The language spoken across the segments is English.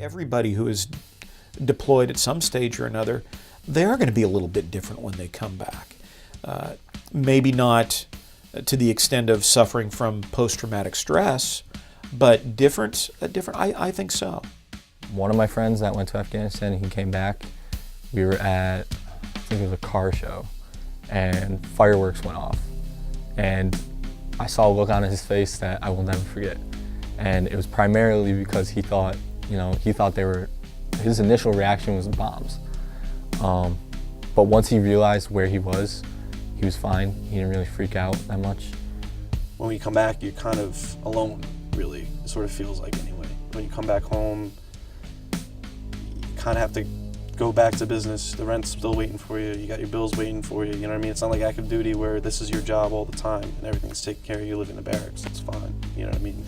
Everybody who is deployed at some stage or another, they are going to be a little bit different when they come back. Maybe not to the extent of suffering from post-traumatic stress, but different. I think so. One of my friends that went to Afghanistan, he came back. We were at, I think it was a car show, and fireworks went off. And I saw a look on his face that I will never forget. And it was primarily because he thought, his initial reaction was bombs. But once he realized where he was fine. He didn't really freak out that much. When you come back, you're kind of alone, really. It sort of feels like anyway. When you come back home, you kind of have to go back to business. The rent's still waiting for you. You got your bills waiting for you. You know what I mean? It's not like active duty where this is your job all the time and everything's taken care of. You live in the barracks. It's fine. You know what I mean?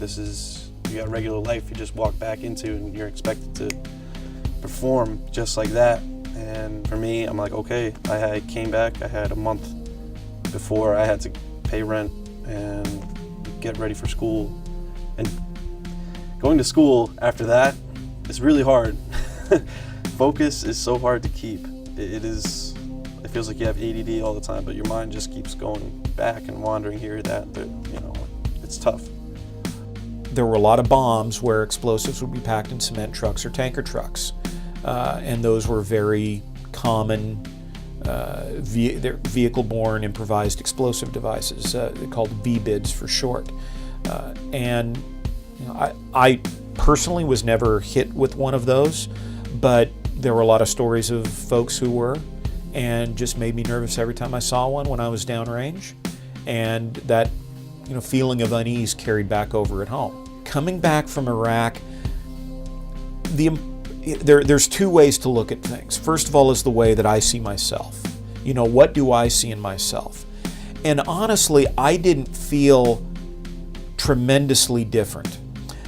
You got a regular life you just walk back into and you're expected to perform just like that. And for me, I'm like, okay, I came back. I had a month before I had to pay rent and get ready for school. And going to school after that is really hard. Focus is so hard to keep. It feels like you have ADD all the time, but your mind just keeps going back and wandering here, that, it's tough. There were a lot of bombs where explosives would be packed in cement trucks or tanker trucks. And those were very common vehicle-borne improvised explosive devices, called VBIDs for short. And I personally was never hit with one of those, but there were a lot of stories of folks who were, and just made me nervous every time I saw one when I was downrange. And that feeling of unease carried back over at home. Coming back from Iraq, there's two ways to look at things. First of all is the way that I see myself. What do I see in myself? And honestly, I didn't feel tremendously different.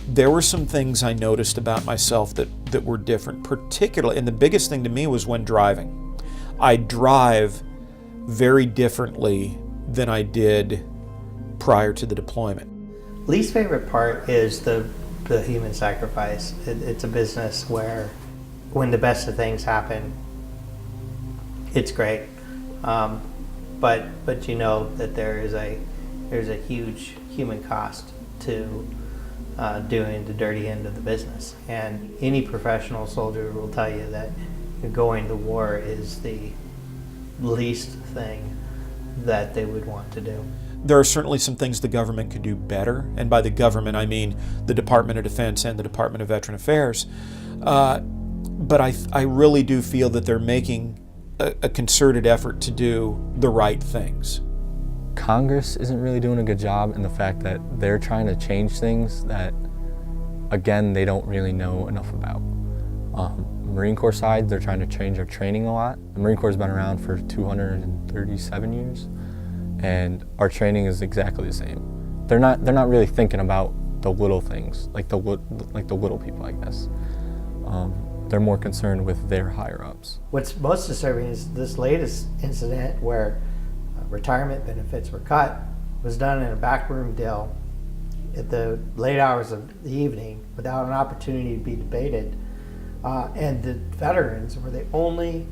There were some things I noticed about myself that were different, particularly, and the biggest thing to me was when driving. I drive very differently than I did prior to the deployment. Least favorite part is the human sacrifice. It's a business where when the best of things happen, it's great. But you know that there's a huge human cost to doing the dirty end of the business. And any professional soldier will tell you that going to war is the least thing that they would want to do. There are certainly some things the government could do better, and by the government I mean the Department of Defense and the Department of Veteran Affairs. But I really do feel that they're making a concerted effort to do the right things. Congress isn't really doing a good job in the fact that they're trying to change things that, again, they don't really know enough about. Marine Corps side, they're trying to change our training a lot. The Marine Corps has been around for 237 years, and our training is exactly the same. They're not really thinking about the little things, like the little people, I guess. They're more concerned with their higher-ups. What's most disturbing is this latest incident where retirement benefits were cut was done in a backroom deal at the late hours of the evening without an opportunity to be debated. And the veterans were the only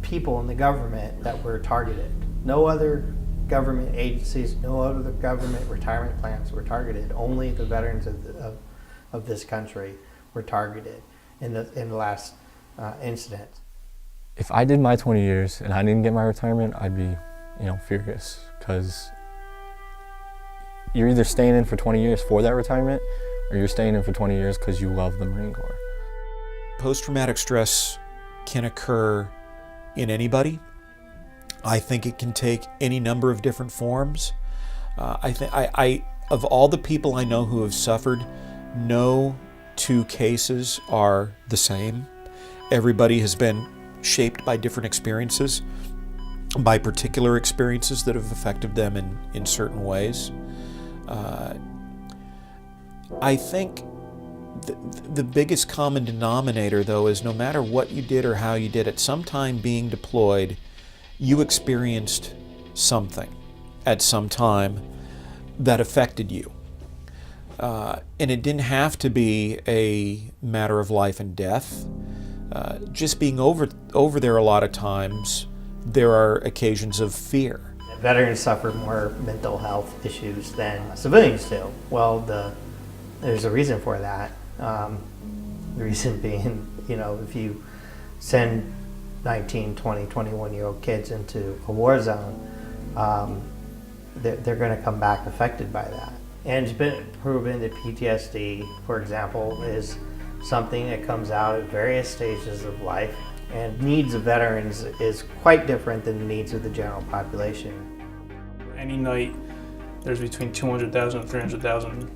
people in the government that were targeted. No other government agencies, no other government retirement plans were targeted. Only the veterans of this country were targeted in the last incident. If I did my 20 years and I didn't get my retirement, I'd be, furious, because you're either staying in for 20 years for that retirement, or you're staying in for 20 years because you love the Marine Corps. Post-traumatic stress can occur in anybody. I think it can take any number of different forms. Of all the people I know who have suffered, no two cases are the same. Everybody has been shaped by different experiences, by particular experiences that have affected them in certain ways. I think the biggest common denominator, though, is no matter what you did or how you did it, sometime being deployed, you experienced something at some time that affected you. And it didn't have to be a matter of life and death. Just being over there a lot of times, there are occasions of fear. Veterans suffer more mental health issues than civilians do. Well, there's a reason for that. The reason being, if you send 19, 20, 21-year-old kids into a war zone, they're going to come back affected by that. And it's been proven that PTSD, for example, is something that comes out at various stages of life, and needs of veterans is quite different than the needs of the general population. Any night, there's between 200,000 and 300,000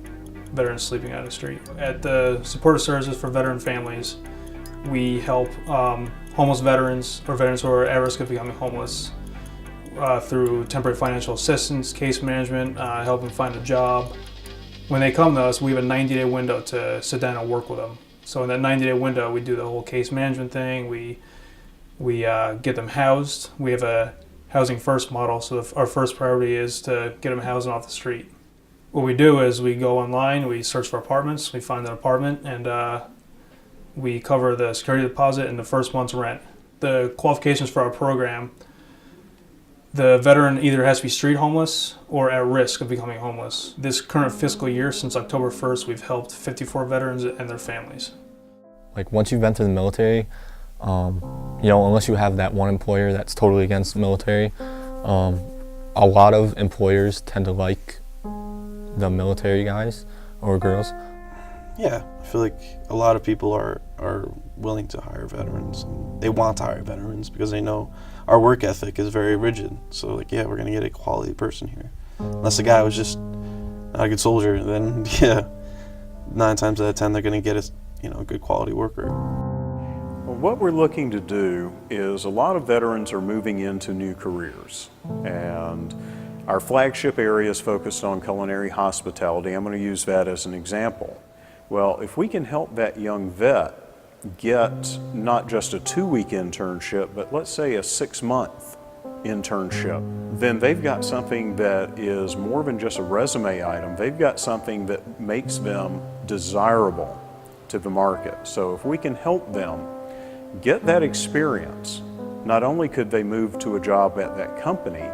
veterans sleeping out on the street. At the Supportive Services for Veteran Families, we help homeless veterans or veterans who are at risk of becoming homeless through temporary financial assistance, case management, help them find a job. When they come to us, we have a 90-day window to sit down and work with them. So in that 90-day window, we do the whole case management thing. We get them housed. We have a housing first model, so our first priority is to get them housed and off the street. What we do is we go online, we search for apartments, we find an apartment, and we cover the security deposit and the first month's rent. The qualifications for our program: the veteran either has to be street homeless or at risk of becoming homeless. This current fiscal year, since October 1st, we've helped 54 veterans and their families. Like once you've been to the military, unless you have that one employer that's totally against the military, a lot of employers tend to like the military guys or girls. Yeah, I feel like a lot of people are willing to hire veterans. They want to hire veterans because they know our work ethic is very rigid. So like, yeah, we're gonna get a quality person here. Unless the guy was just not a good soldier, then yeah, 9 times out of 10 they're gonna get a good quality worker. Well, what we're looking to do is a lot of veterans are moving into new careers, and our flagship area is focused on culinary hospitality. I'm going to use that as an example. Well, if we can help that young vet get not just a 2-week internship, but let's say a 6-month internship, then they've got something that is more than just a resume item. They've got something that makes them desirable to the market. So if we can help them get that experience, not only could they move to a job at that company,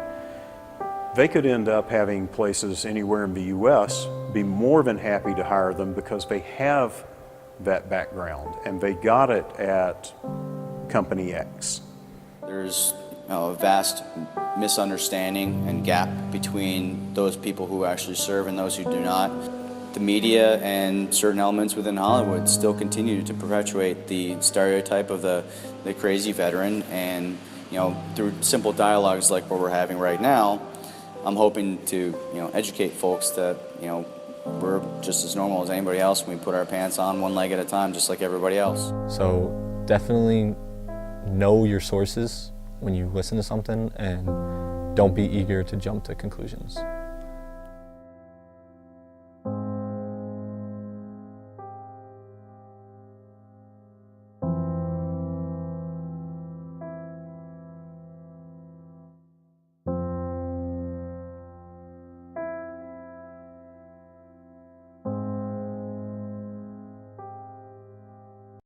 they could end up having places anywhere in the U.S. be more than happy to hire them because they have that background and they got it at Company X. There's a vast misunderstanding and gap between those people who actually serve and those who do not. The media and certain elements within Hollywood still continue to perpetuate the stereotype of the crazy veteran, and through simple dialogues like what we're having right now, I'm hoping to educate folks that we're just as normal as anybody else. We put our pants on one leg at a time, just like everybody else. So definitely know your sources when you listen to something, and don't be eager to jump to conclusions.